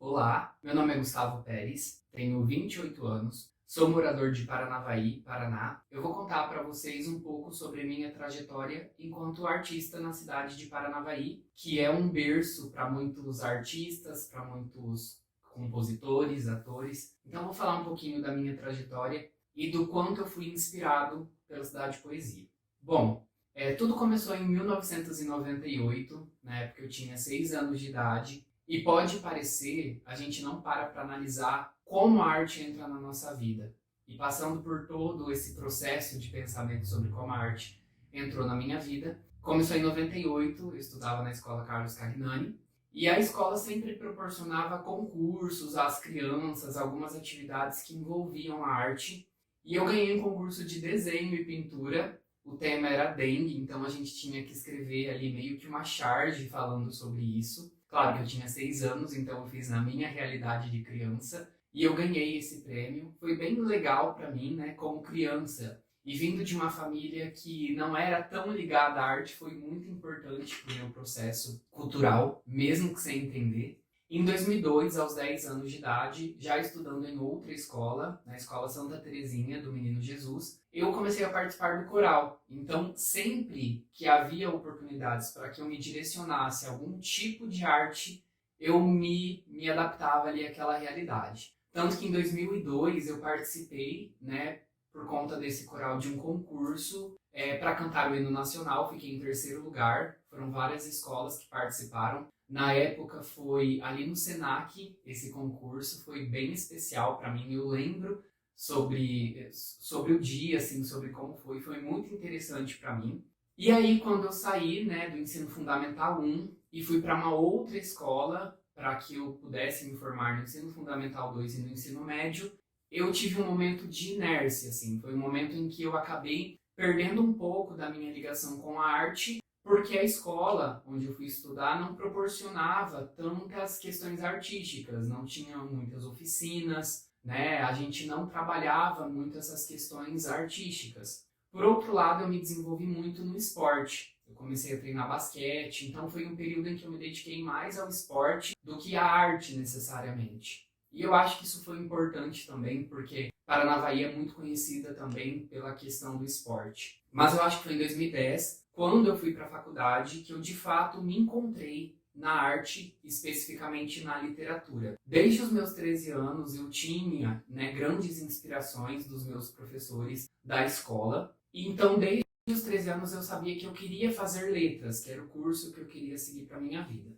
Olá, meu nome é Gustavo Pérez, tenho 28 anos, sou morador de Paranavaí, Paraná. Eu vou contar para vocês um pouco sobre minha trajetória enquanto artista na cidade de Paranavaí, que é um berço para muitos artistas, para muitos compositores, atores. Então vou falar um pouquinho da minha trajetória e do quanto eu fui inspirado pela Cidade de Poesia. Bom, tudo começou em 1998, na época eu tinha 6 anos de idade. E pode parecer, a gente não para analisar como a arte entra na nossa vida. E passando por todo esse processo de pensamento sobre como a arte entrou na minha vida, começou em 98, eu estudava na escola Carlos Carrinani, e a escola sempre proporcionava concursos às crianças, algumas atividades que envolviam a arte. E eu ganhei um concurso de desenho e pintura. O tema era dengue, então a gente tinha que escrever ali meio que uma charge falando sobre isso. Claro que eu tinha 6 anos, então eu fiz na minha realidade de criança e eu ganhei esse prêmio. Foi bem legal para mim, né, como criança. E vindo de uma família que não era tão ligada à arte, foi muito importante para o meu processo cultural, mesmo que sem entender. Em 2002, aos 10 anos de idade, já estudando em outra escola, na Escola Santa Terezinha do Menino Jesus, eu comecei a participar do coral. Então, sempre que havia oportunidades para que eu me direcionasse a algum tipo de arte, eu me adaptava ali àquela realidade. Tanto que em 2002 eu participei, né, por conta desse coral, de um concurso para cantar o hino nacional. Fiquei em terceiro lugar. Foram várias escolas que participaram. Na época foi ali no Senac esse concurso, foi bem especial para mim. Eu lembro sobre o dia, assim, sobre como foi muito interessante para mim. E aí quando eu saí, né, do ensino fundamental 1 e fui para uma outra escola para que eu pudesse me formar no ensino fundamental 2 e no ensino médio, eu tive um momento de inércia, assim, foi um momento em que eu acabei perdendo um pouco da minha ligação com a arte porque a escola onde eu fui estudar não proporcionava tantas questões artísticas, não tinha muitas oficinas, né? A gente não trabalhava muito essas questões artísticas. Por outro lado, eu me desenvolvi muito no esporte. Eu comecei a treinar basquete, então foi um período em que eu me dediquei mais ao esporte do que à arte necessariamente. E eu acho que isso foi importante também, porque Paranavaí é muito conhecida também pela questão do esporte. Mas eu acho que foi em 2010, quando eu fui para a faculdade, que eu de fato me encontrei na arte, especificamente na literatura. Desde os meus 13 anos eu tinha, né, grandes inspirações dos meus professores da escola. E então desde os 13 anos eu sabia que eu queria fazer letras, que era o curso que eu queria seguir para minha vida.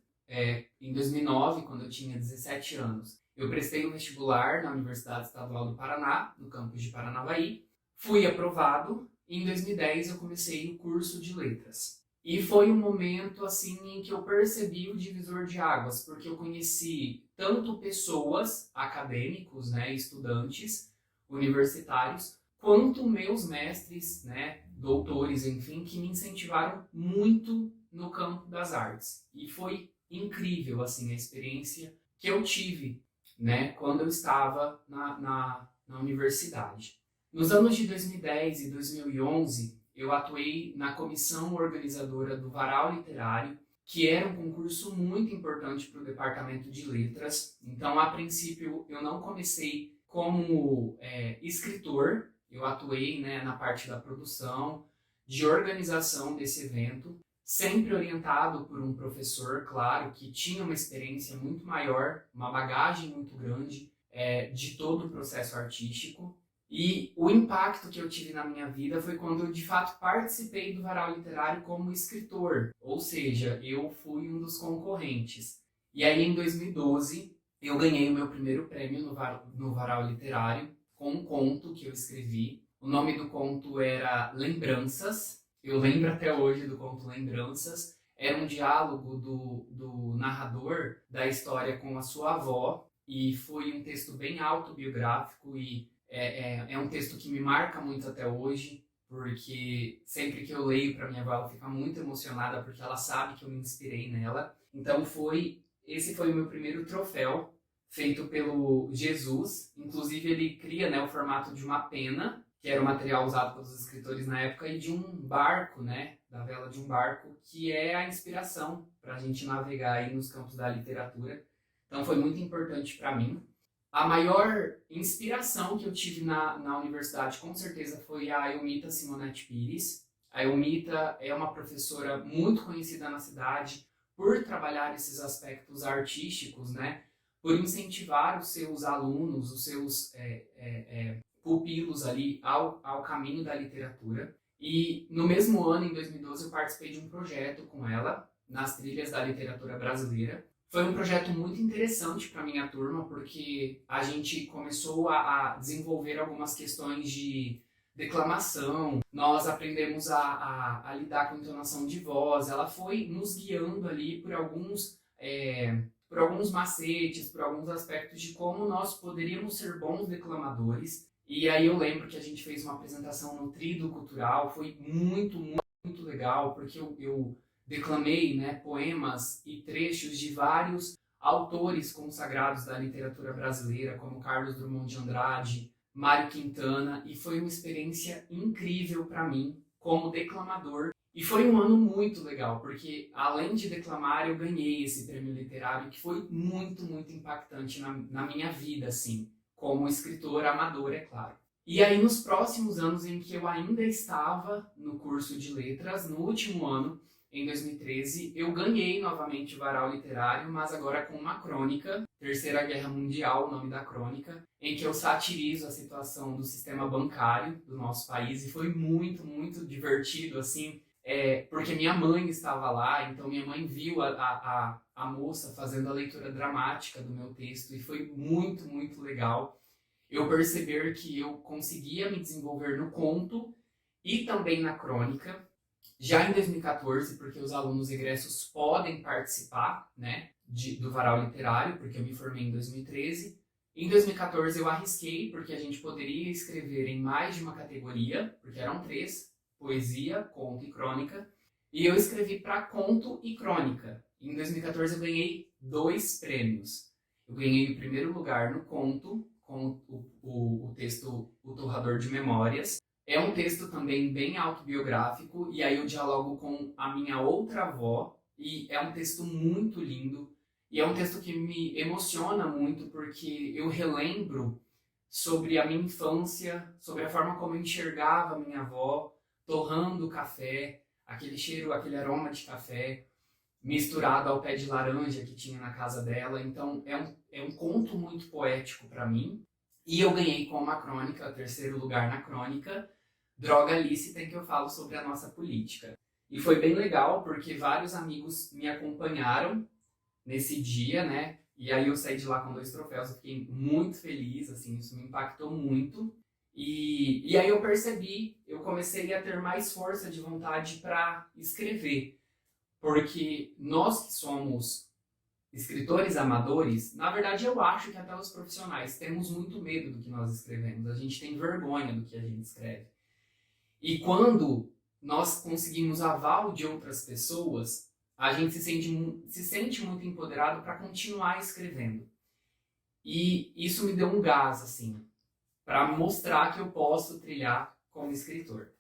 Em 2009, quando eu tinha 17 anos, eu prestei o vestibular na Universidade Estadual do Paraná, no campus de Paranavaí. Fui aprovado. Em 2010 eu comecei o curso de letras. E foi um momento assim em que eu percebi o divisor de águas, porque eu conheci tanto pessoas, acadêmicos, né, estudantes, universitários, quanto meus mestres, né, doutores, enfim, que me incentivaram muito no campo das artes. E foi incrível assim a experiência que eu tive, né, quando eu estava na universidade. Nos anos de 2010 e 2011, eu atuei na comissão organizadora do Varal Literário, que era um concurso muito importante para o departamento de letras. Então, a princípio, eu não comecei como escritor, eu atuei, né, na parte da produção, de organização desse evento, sempre orientado por um professor, claro, que tinha uma experiência muito maior, uma bagagem muito grande de todo o processo artístico. E o impacto que eu tive na minha vida foi quando eu de fato participei do Varal Literário como escritor, ou seja, eu fui um dos concorrentes. E aí em 2012 eu ganhei o meu primeiro prêmio no Varal Literário com um conto que eu escrevi. O nome do conto era Lembranças. Eu lembro até hoje do conto Lembranças. Era um diálogo do narrador da história com a sua avó, e foi um texto bem autobiográfico e é um texto que me marca muito até hoje, porque sempre que eu leio para minha avó, ela fica muito emocionada, porque ela sabe que eu me inspirei nela. Então esse foi o meu primeiro troféu, feito pelo Jesus. Inclusive ele cria, né, o formato de uma pena, que era o material usado pelos escritores na época, e de um barco, né, da vela de um barco, que é a inspiração para a gente navegar aí nos campos da literatura. Então foi muito importante para mim. A maior inspiração que eu tive na universidade, com certeza, foi a Eumita Simonetti Pires. A Eumita é uma professora muito conhecida na cidade por trabalhar esses aspectos artísticos, né? Por incentivar os seus alunos, os seus pupilos ali ao caminho da literatura. E no mesmo ano, em 2012, eu participei de um projeto com ela, nas trilhas da literatura brasileira. Foi um projeto muito interessante para a minha turma, porque a gente começou a desenvolver algumas questões de declamação, nós aprendemos a lidar com entonação de voz, ela foi nos guiando ali por alguns macetes, por alguns aspectos de como nós poderíamos ser bons declamadores. E aí eu lembro que a gente fez uma apresentação no Tríduo Cultural, foi muito, muito, muito legal, porque eu declamei, né, poemas e trechos de vários autores consagrados da literatura brasileira, como Carlos Drummond de Andrade, Mário Quintana, e foi uma experiência incrível para mim como declamador. E foi um ano muito legal, porque além de declamar, eu ganhei esse prêmio literário que foi muito, muito impactante na minha vida, assim, como escritor amador, é claro. E aí, nos próximos anos em que eu ainda estava no curso de letras, no último ano, em 2013, eu ganhei novamente o Varal Literário, mas agora com uma crônica, Terceira Guerra Mundial, o nome da crônica, em que eu satirizo a situação do sistema bancário do nosso país, e foi muito, muito divertido, assim, porque minha mãe estava lá, então minha mãe viu a moça fazendo a leitura dramática do meu texto, e foi muito, muito legal eu perceber que eu conseguia me desenvolver no conto e também na crônica, já em 2014, porque os alunos egressos podem participar, né, do Varal Literário, porque eu me formei em 2013. Em 2014 eu arrisquei, porque a gente poderia escrever em mais de uma categoria, porque eram 3, poesia, conto e crônica, e eu escrevi para conto e crônica. Em 2014 eu ganhei 2 prêmios. Eu ganhei o primeiro lugar no conto, com o texto O Torrador de Memórias. É um texto também bem autobiográfico, e aí eu dialogo com a minha outra avó, e é um texto muito lindo, e é um texto que me emociona muito, porque eu relembro sobre a minha infância, sobre a forma como eu enxergava a minha avó, torrando o café, aquele cheiro, aquele aroma de café, misturado ao pé de laranja que tinha na casa dela. Então é um conto muito poético para mim. E eu ganhei com uma crônica, o 3º lugar na crônica, Droga Lícita, em que eu falo sobre a nossa política. E foi bem legal, porque vários amigos me acompanharam nesse dia, né? E aí eu saí de lá com 2 troféus, eu fiquei muito feliz, assim, isso me impactou muito. E aí eu percebi, eu comecei a ter mais força de vontade para escrever. Porque nós que somos escritores amadores, na verdade eu acho que até os profissionais temos muito medo do que nós escrevemos, a gente tem vergonha do que a gente escreve. E quando nós conseguimos aval de outras pessoas, a gente se sente muito empoderado para continuar escrevendo. E isso me deu um gás, assim, para mostrar que eu posso trilhar como escritor.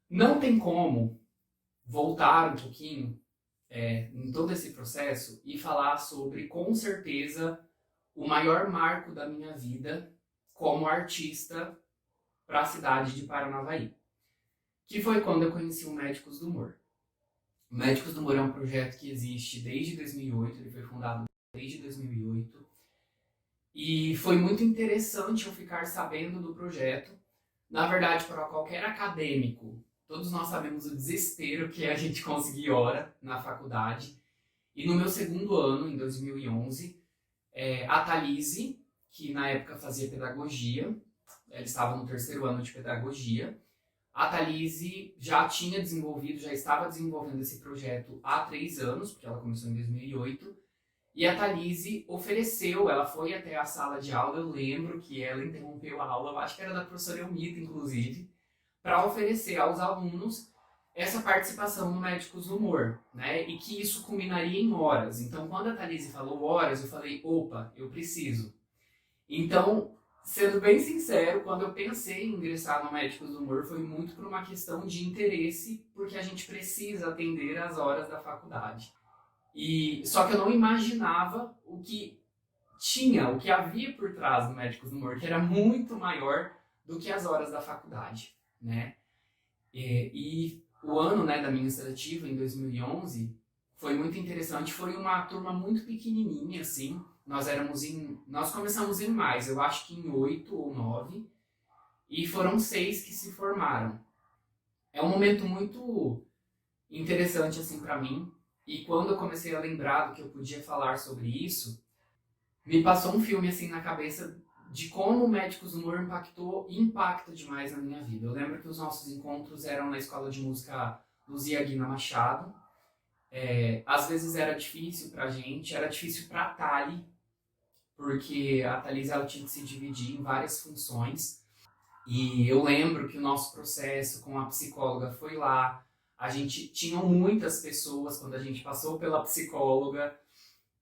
Não tem como voltar um pouquinho em todo esse processo e falar sobre, com certeza, o maior marco da minha vida como artista para a cidade de Paranavaí, que foi quando eu conheci o Médicos do Humor. O Médicos do Humor é um projeto que existe desde 2008, ele foi fundado desde 2008, e foi muito interessante eu ficar sabendo do projeto. Na verdade, para qualquer acadêmico, todos nós sabemos o desespero que é a gente conseguir hora na faculdade. E no meu 2º ano, em 2011, a Thalise, que na época fazia pedagogia, ela estava no 3º ano de pedagogia, a Thalise já estava desenvolvendo esse projeto há 3 anos, porque ela começou em 2008, e a Thalise ofereceu, ela foi até a sala de aula, eu lembro que ela interrompeu a aula, eu acho que era da professora Eumita, inclusive, para oferecer aos alunos essa participação no Médicos do Humor, né? E que isso culminaria em horas. Então, quando a Thalise falou horas, eu falei, opa, eu preciso. Então, sendo bem sincero, quando eu pensei em ingressar no Médicos do Humor, foi muito por uma questão de interesse, porque a gente precisa atender às horas da faculdade. Só que eu não imaginava o que tinha, o que havia por trás do Médicos do Humor, que era muito maior do que as horas da faculdade, né? E o ano, né, da minha seletiva, em 2011, foi muito interessante. Foi uma turma muito pequenininha, assim. Nós começamos em mais, eu acho que em 8 ou 9, e foram 6 que se formaram. É um momento muito interessante, assim, para mim. E quando eu comecei a lembrar do que eu podia falar sobre isso, me passou um filme, assim, na cabeça de como o Médicos do Humor impacta demais na minha vida. Eu lembro que os nossos encontros eram na escola de música Luzia Guina Machado. Às vezes era difícil pra gente, era difícil pra Thali, porque a Thalys ela tinha que se dividir em várias funções. E eu lembro que o nosso processo com a psicóloga foi lá. A gente tinha muitas pessoas quando a gente passou pela psicóloga.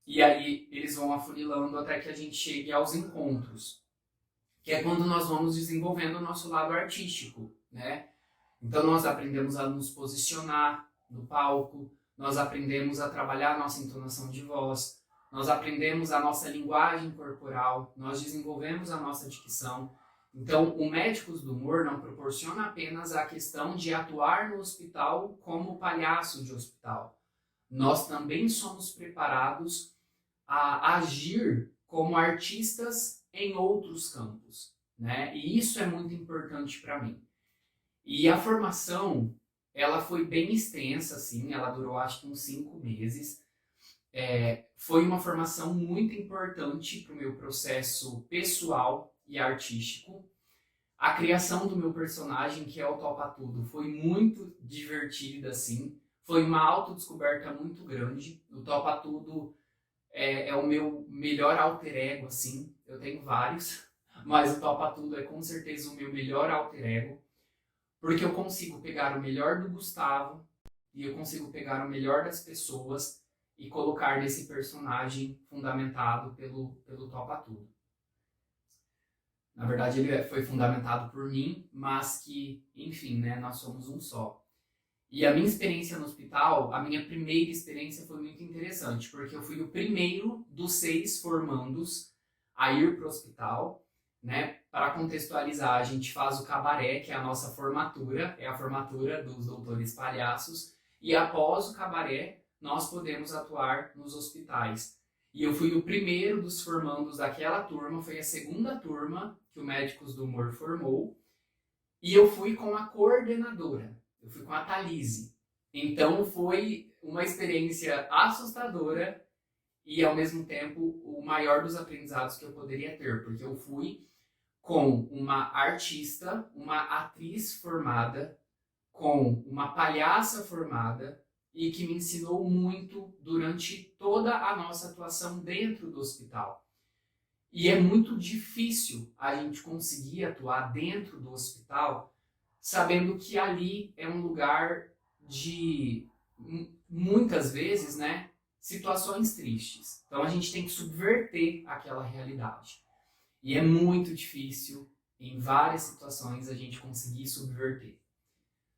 E aí eles vão afunilando até que a gente chegue aos encontros, que é quando nós vamos desenvolvendo o nosso lado artístico, né? Então nós aprendemos a nos posicionar no palco, nós aprendemos a trabalhar a nossa entonação de voz, nós aprendemos a nossa linguagem corporal, nós desenvolvemos a nossa dicção. Então, o Médicos do Humor não proporciona apenas a questão de atuar no hospital como palhaço de hospital. Nós também somos preparados a agir como artistas em outros campos, né? E isso é muito importante para mim. E a formação, ela foi bem extensa, assim, ela durou acho que uns 5 meses. Foi uma formação muito importante para o meu processo pessoal e artístico. A criação do meu personagem, que é o Topa Tudo, foi muito divertida, assim. Foi uma autodescoberta muito grande. O Topa Tudo é o meu melhor alter ego, assim. Eu tenho vários, mas o Topa Tudo é com certeza o meu melhor alter ego. Porque eu consigo pegar o melhor do Gustavo e eu consigo pegar o melhor das pessoas e colocar nesse personagem fundamentado pelo Topa Tudo. Na verdade, ele foi fundamentado por mim, mas que, enfim, né, nós somos um só. E a minha experiência no hospital, a minha primeira experiência foi muito interessante, porque eu fui o primeiro dos 6 formandos a ir para o hospital, né? Para contextualizar, a gente faz o cabaré, que é a nossa formatura, é a formatura dos doutores palhaços, e após o cabaré, nós podemos atuar nos hospitais. E eu fui o primeiro dos formandos daquela turma, foi a segunda turma que o Médicos do Humor formou, e eu fui com a coordenadora, eu fui com a Thalise. Então foi uma experiência assustadora e, ao mesmo tempo, o maior dos aprendizados que eu poderia ter, porque eu fui com uma artista, uma atriz formada, com uma palhaça formada e que me ensinou muito durante toda a nossa atuação dentro do hospital. E é muito difícil a gente conseguir atuar dentro do hospital sabendo que ali é um lugar de, muitas vezes, né, situações tristes. Então a gente tem que subverter aquela realidade. E é muito difícil, em várias situações, a gente conseguir subverter.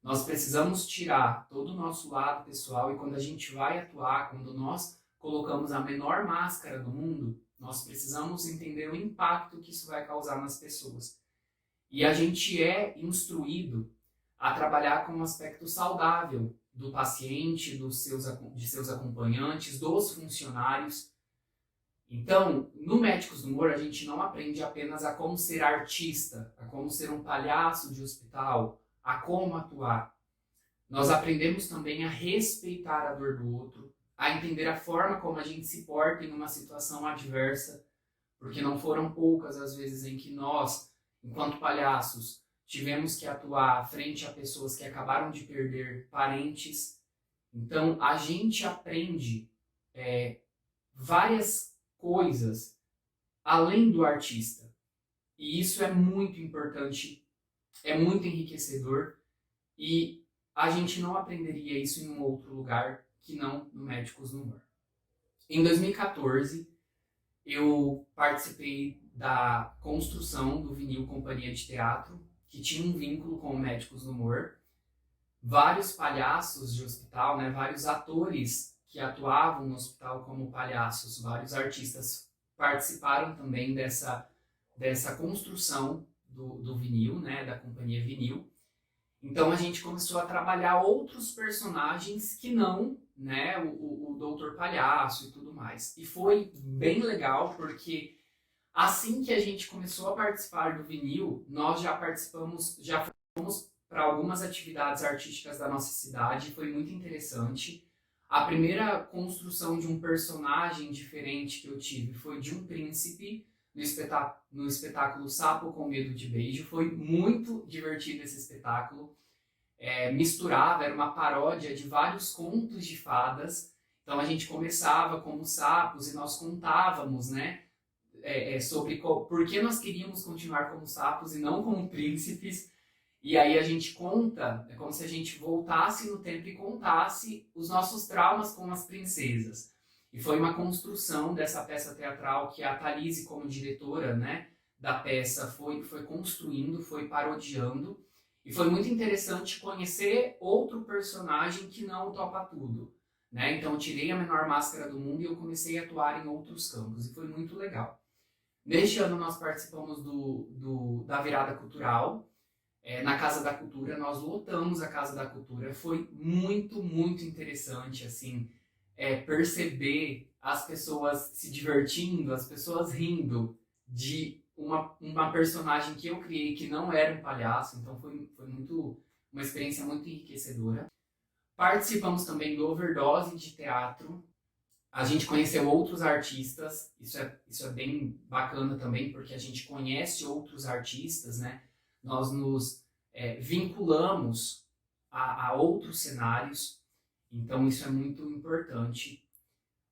Nós precisamos tirar todo o nosso lado pessoal e quando a gente vai atuar, quando nós colocamos a menor máscara do mundo, nós precisamos entender o impacto que isso vai causar nas pessoas. E a gente é instruído a trabalhar com um aspecto saudável do paciente, de seus acompanhantes, dos funcionários. Então, no Médicos do Humor, a gente não aprende apenas a como ser artista, a como ser um palhaço de hospital, a como atuar. Nós aprendemos também a respeitar a dor do outro, a entender a forma como a gente se porta em uma situação adversa, porque não foram poucas as vezes em que nós, enquanto palhaços, tivemos que atuar frente a pessoas que acabaram de perder parentes. Então, a gente aprende várias coisas além do artista. E isso é muito importante, é muito enriquecedor e a gente não aprenderia isso em um outro lugar que não no Médicos do Humor. Em 2014, eu participei da construção do Vinil Companhia de Teatro, que tinha um vínculo com o Médicos do Humor. Vários palhaços de hospital, né, vários atores que atuavam no hospital como palhaços, vários artistas participaram também dessa construção do vinil, né, da companhia Vinil. Então a gente começou a trabalhar outros personagens que não, né, o Doutor Palhaço e tudo mais. E foi bem legal porque assim que a gente começou a participar do Vinil, nós já fomos para algumas atividades artísticas da nossa cidade, foi muito interessante. A primeira construção de um personagem diferente que eu tive foi de um príncipe no espetáculo Sapo com Medo de Beijo. Foi muito divertido esse espetáculo. Misturava, era uma paródia de vários contos de fadas. Então a gente começava como sapos e nós contávamos, né, sobre por que nós queríamos continuar como sapos e não como príncipes. E aí a gente conta, é como se a gente voltasse no tempo e contasse os nossos traumas com as princesas. E foi uma construção dessa peça teatral que a Thalise, como diretora, né, da peça, foi construindo, foi parodiando. E foi muito interessante conhecer outro personagem que não topa tudo, né? Então eu tirei a menor máscara do mundo e eu comecei a atuar em outros campos. E foi muito legal. Neste ano nós participamos da Virada Cultural, na Casa da Cultura. Nós lotamos a Casa da Cultura. Foi muito, muito interessante, assim, perceber as pessoas se divertindo, as pessoas rindo de uma personagem que eu criei que não era um palhaço. Então foi uma experiência muito enriquecedora. Participamos também do Overdose de Teatro. A gente conheceu outros artistas, isso é bem bacana também, porque a gente conhece outros artistas, né? Nós nos vinculamos a outros cenários, então isso é muito importante.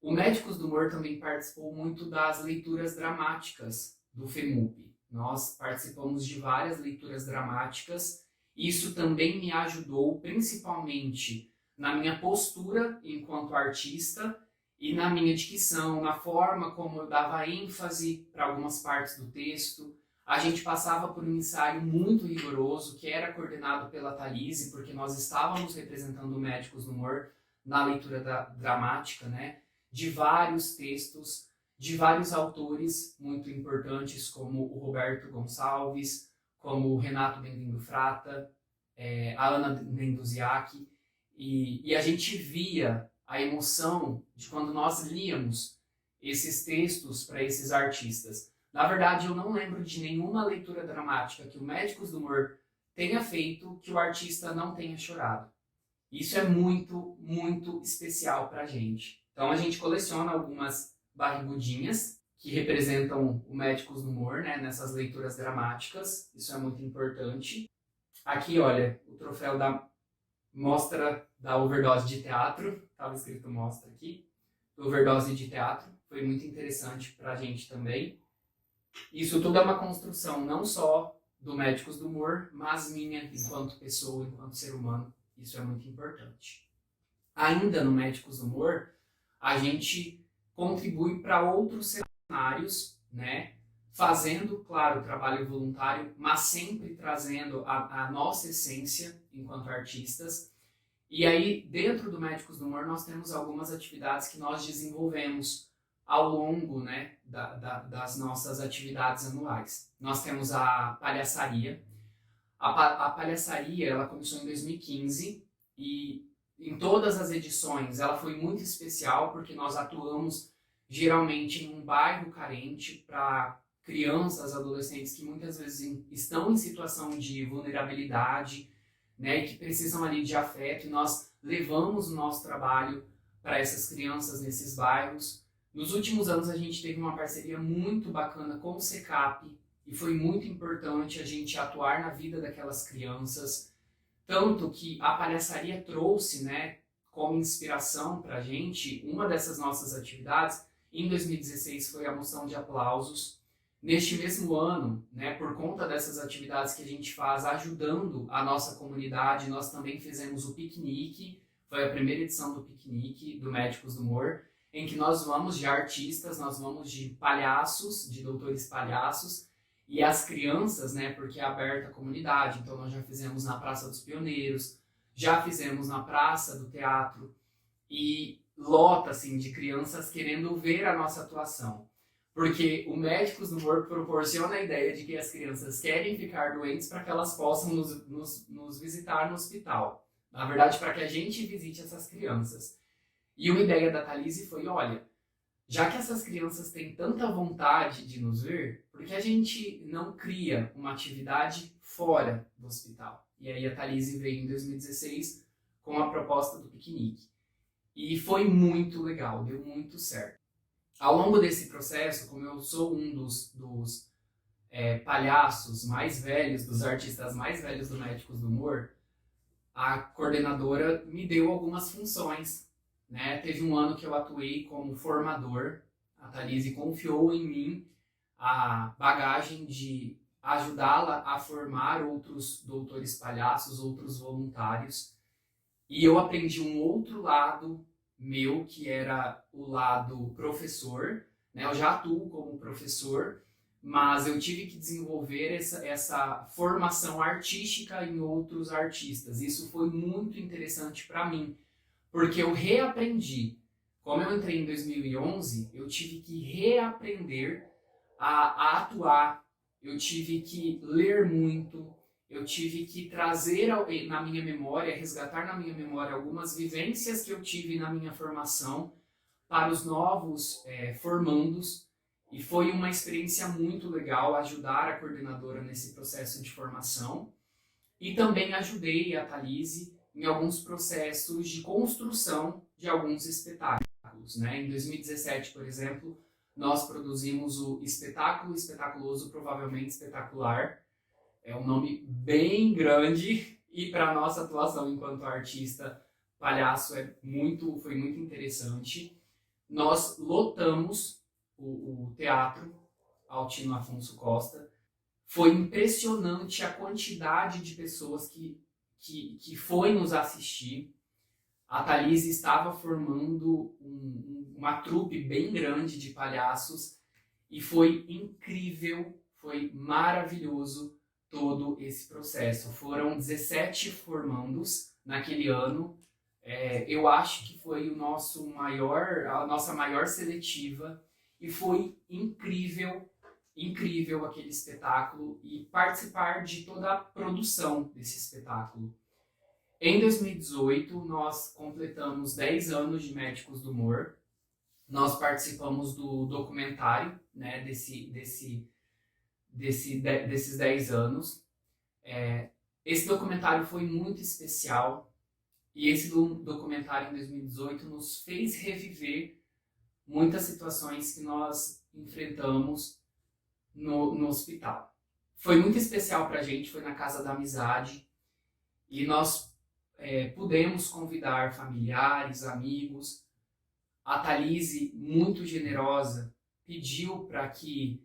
O Médicos do Humor também participou muito das leituras dramáticas do FEMUP. Nós participamos de várias leituras dramáticas, isso também me ajudou principalmente na minha postura enquanto artista, e na minha dicção, na forma como eu dava ênfase para algumas partes do texto. A gente passava por um ensaio muito rigoroso, que era coordenado pela Thalise, porque nós estávamos representando Médicos do Humor na leitura dramática, né? De vários textos, de vários autores muito importantes, como o Roberto Gonçalves, como o Renato Bem-vindo Frata, a Ana Menduziak, e a gente via a emoção de quando nós líamos esses textos para esses artistas. Na verdade, eu não lembro de nenhuma leitura dramática que o Médicos do Humor tenha feito que o artista não tenha chorado. Isso é muito, muito especial para a gente. Então a gente coleciona algumas barrigudinhas que representam o Médicos do Humor, né, nessas leituras dramáticas. Isso é muito importante. Aqui, olha, o troféu da Mostra da Overdose de Teatro, estava escrito Mostra aqui, Overdose de Teatro, foi muito interessante para a gente também. Isso tudo é uma construção não só do Médicos do Humor, mas minha enquanto pessoa, enquanto ser humano, isso é muito importante. Ainda no Médicos do Humor, a gente contribui para outros cenários, né? Fazendo, claro, trabalho voluntário, mas sempre trazendo a nossa essência enquanto artistas. E aí, dentro do Médicos do Humor, nós temos algumas atividades que nós desenvolvemos ao longo, né, das nossas atividades anuais. Nós temos a palhaçaria. A palhaçaria, ela começou em 2015 e em todas as edições ela foi muito especial porque nós atuamos geralmente em um bairro carente para crianças, adolescentes que muitas vezes estão em situação de vulnerabilidade, né, e que precisam ali de afeto, e nós levamos o nosso trabalho para essas crianças nesses bairros. Nos últimos anos a gente teve uma parceria muito bacana com o SECAP e foi muito importante a gente atuar na vida daquelas crianças, tanto que a palhaçaria trouxe, né, como inspiração para a gente, uma dessas nossas atividades, em 2016 foi a moção de aplausos. Neste mesmo ano, né, por conta dessas atividades que a gente faz ajudando a nossa comunidade, nós também fizemos o piquenique, foi a primeira edição do piquenique do Médicos do Humor, em que nós vamos de artistas, nós vamos de palhaços, de doutores palhaços, e as crianças, né, porque é aberta à comunidade, então nós já fizemos na Praça dos Pioneiros, já fizemos na Praça do Teatro, e lota, assim, de crianças querendo ver a nossa atuação. Porque o Médicos do Humor proporciona a ideia de que as crianças querem ficar doentes para que elas possam nos visitar no hospital. Na verdade, para que a gente visite essas crianças. E uma ideia da Thalise foi, olha, já que essas crianças têm tanta vontade de nos ver, por que a gente não cria uma atividade fora do hospital? E aí a Thalise veio em 2016 com a proposta do piquenique. E foi muito legal, deu muito certo. Ao longo desse processo, como eu sou um dos palhaços mais velhos, dos artistas mais velhos do Médicos do Humor, a coordenadora me deu algumas funções, né? Teve um ano que eu atuei como formador, a Thalise confiou em mim a bagagem de ajudá-la a formar outros doutores palhaços, outros voluntários, e eu aprendi um outro lado meu, que era o lado professor, né? Eu já atuo como professor, mas eu tive que desenvolver essa formação artística em outros artistas. Isso foi muito interessante para mim, porque eu reaprendi. Como eu entrei em 2011, eu tive que reaprender a atuar, eu tive que ler muito, eu tive que trazer na minha memória, resgatar na minha memória algumas vivências que eu tive na minha formação para os novos formandos, e foi uma experiência muito legal ajudar a coordenadora nesse processo de formação, e também ajudei a Thalise em alguns processos de construção de alguns espetáculos, né? Em 2017, por exemplo, nós produzimos o espetáculo Espetaculoso, Provavelmente Espetacular. É um nome bem grande e para a nossa atuação enquanto artista palhaço foi muito interessante. Nós lotamos o teatro Altino Afonso Costa. Foi impressionante a quantidade de pessoas que foi nos assistir. A Thalise estava formando uma trupe bem grande de palhaços e foi incrível, foi maravilhoso todo esse processo. Foram 17 formandos naquele ano. Eu acho que foi a nossa maior seletiva, e foi incrível aquele espetáculo e participar de toda a produção desse espetáculo. Em 2018, nós completamos 10 anos de Médicos do Humor. Nós participamos do documentário, né, desses 10 anos. Esse documentário foi muito especial, e esse documentário em 2018 nos fez reviver muitas situações que nós enfrentamos no hospital. Foi muito especial pra gente, foi na Casa da Amizade, e nós pudemos convidar familiares, amigos. A Thalise, muito generosa, pediu para que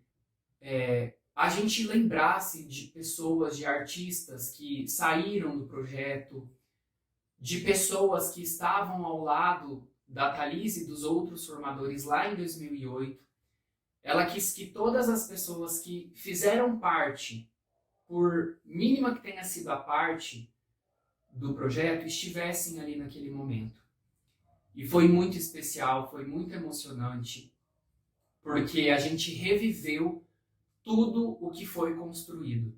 a gente lembrasse de pessoas, de artistas que saíram do projeto, de pessoas que estavam ao lado da Thalise e dos outros formadores lá em 2008. Ela quis que todas as pessoas que fizeram parte, por mínima que tenha sido a parte do projeto, estivessem ali naquele momento. E foi muito especial, foi muito emocionante, porque a gente reviveu tudo o que foi construído.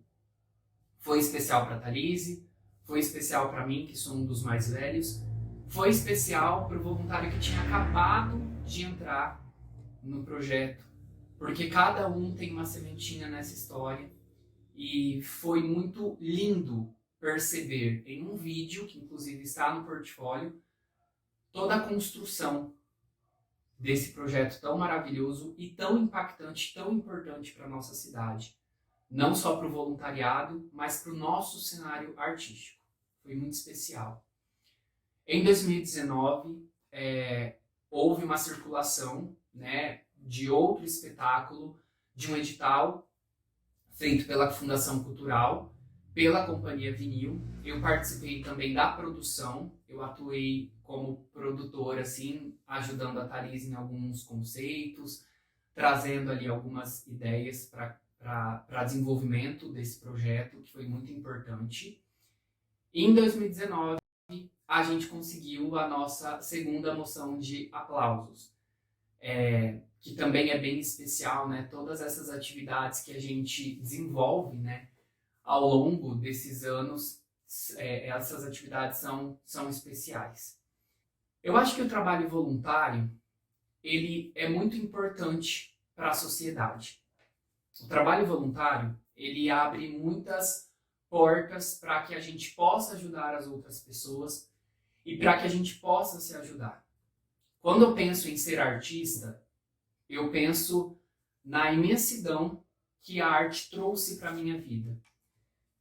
Foi especial para a Thalise, foi especial para mim, que sou um dos mais velhos, foi especial para o voluntário que tinha acabado de entrar no projeto, porque cada um tem uma sementinha nessa história, e foi muito lindo perceber em um vídeo, que inclusive está no portfólio, toda a construção desse projeto tão maravilhoso e tão impactante, tão importante para a nossa cidade. Não só para o voluntariado, mas para o nosso cenário artístico. Foi muito especial. Em 2019, houve uma circulação, né, de outro espetáculo, de um edital feito pela Fundação Cultural, pela Companhia Vinil. Eu participei também da produção, eu atuei como produtor, assim, ajudando a Thalise em alguns conceitos, trazendo ali algumas ideias para desenvolvimento desse projeto, que foi muito importante. E em 2019, a gente conseguiu a nossa segunda moção de aplausos. que também é bem especial, né? Todas essas atividades que a gente desenvolve, né, ao longo desses anos, essas atividades são especiais. Eu acho que o trabalho voluntário, ele é muito importante para a sociedade. O trabalho voluntário, ele abre muitas portas para que a gente possa ajudar as outras pessoas e para que a gente possa se ajudar. Quando eu penso em ser artista, eu penso na imensidão que a arte trouxe para a minha vida.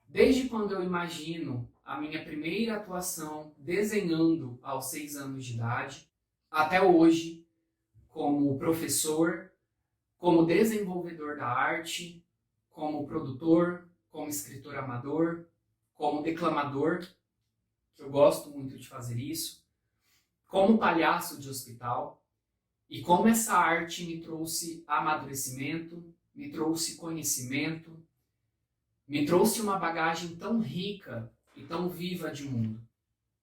Desde quando eu imagino a minha primeira atuação desenhando aos 6 anos de idade, até hoje, como professor, como desenvolvedor da arte, como produtor, como escritor amador, como declamador, que eu gosto muito de fazer isso, como palhaço de hospital, e como essa arte me trouxe amadurecimento, me trouxe conhecimento, me trouxe uma bagagem tão rica e tão viva de mundo.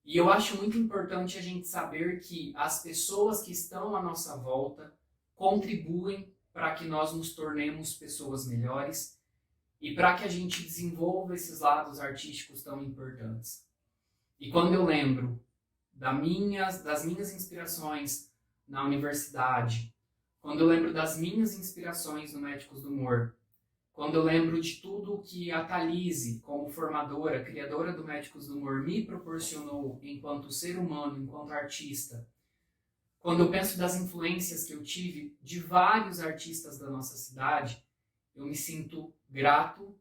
E eu acho muito importante a gente saber que as pessoas que estão à nossa volta contribuem para que nós nos tornemos pessoas melhores e para que a gente desenvolva esses lados artísticos tão importantes. E quando eu lembro das minhas inspirações na universidade, quando eu lembro das minhas inspirações no Médicos do Humor, quando eu lembro de tudo que a Thalise, como formadora, criadora do Médicos do Humor, me proporcionou enquanto ser humano, enquanto artista, quando eu penso das influências que eu tive de vários artistas da nossa cidade, eu me sinto grato,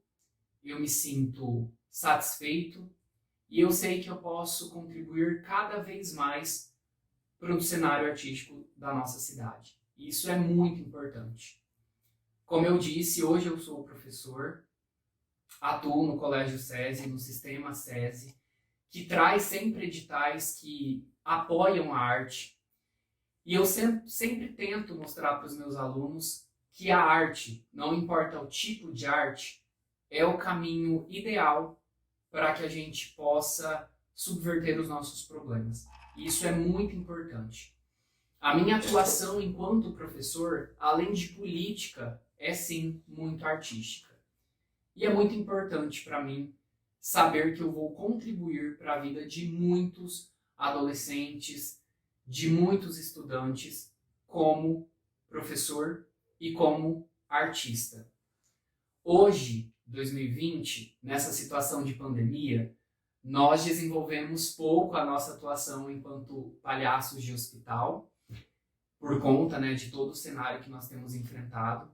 eu me sinto satisfeito e eu sei que eu posso contribuir cada vez mais para o cenário artístico da nossa cidade. E isso é muito importante. Como eu disse, hoje eu sou professor, atuo no Colégio SESI, no Sistema SESI, que traz sempre editais que apoiam a arte. E eu sempre tento mostrar para os meus alunos que a arte, não importa o tipo de arte, é o caminho ideal para que a gente possa subverter os nossos problemas. E isso é muito importante. A minha atuação enquanto professor, além de política, é sim muito artística. E é muito importante para mim saber que eu vou contribuir para a vida de muitos adolescentes, de muitos estudantes, como professor e como artista. Hoje, 2020, nessa situação de pandemia, nós desenvolvemos pouco a nossa atuação enquanto palhaços de hospital, por conta, né, de todo o cenário que nós temos enfrentado.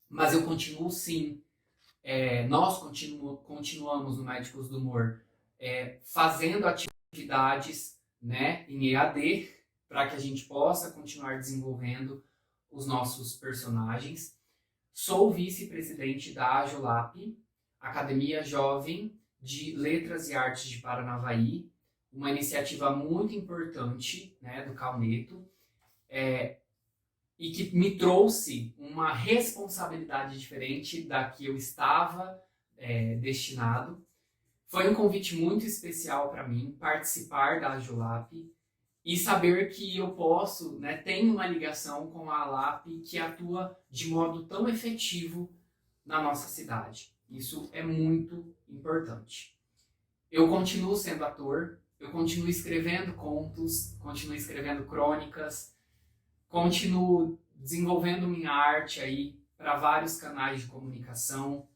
Mas eu continuo sim, nós continuamos no Médicos do Humor fazendo atividades, né, em EAD, para que a gente possa continuar desenvolvendo os nossos personagens. Sou vice-presidente da AJOLAP, Academia Jovem de Letras e Artes de Paranavaí, uma iniciativa muito importante, né, do Calneto, e que me trouxe uma responsabilidade diferente da que eu estava destinado. Foi um convite muito especial para mim participar da AJOLAP e saber que eu posso, né, tenho uma ligação com a ALAP que atua de modo tão efetivo na nossa cidade. Isso é muito importante. Eu continuo sendo ator, eu continuo escrevendo contos, continuo escrevendo crônicas, continuo desenvolvendo minha arte aí para vários canais de comunicação.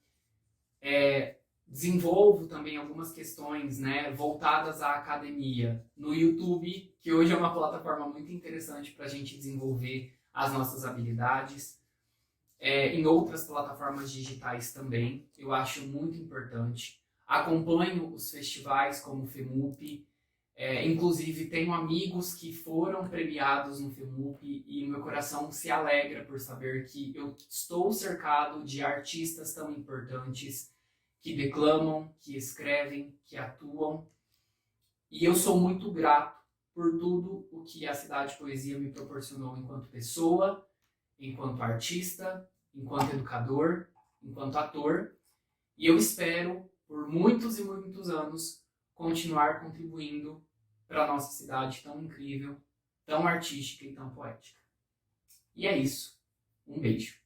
Desenvolvo também algumas questões, né, voltadas à academia no YouTube, que hoje é uma plataforma muito interessante para a gente desenvolver as nossas habilidades. Em outras plataformas digitais também, eu acho muito importante. Acompanho os festivais como o FEMUP, inclusive tenho amigos que foram premiados no FEMUP e meu coração se alegra por saber que eu estou cercado de artistas tão importantes que declamam, que escrevem, que atuam. E eu sou muito grato por tudo o que a Cidade Poesia me proporcionou enquanto pessoa, enquanto artista, enquanto educador, enquanto ator. E eu espero, por muitos e muitos anos, continuar contribuindo para a nossa cidade tão incrível, tão artística e tão poética. E é isso. Um beijo.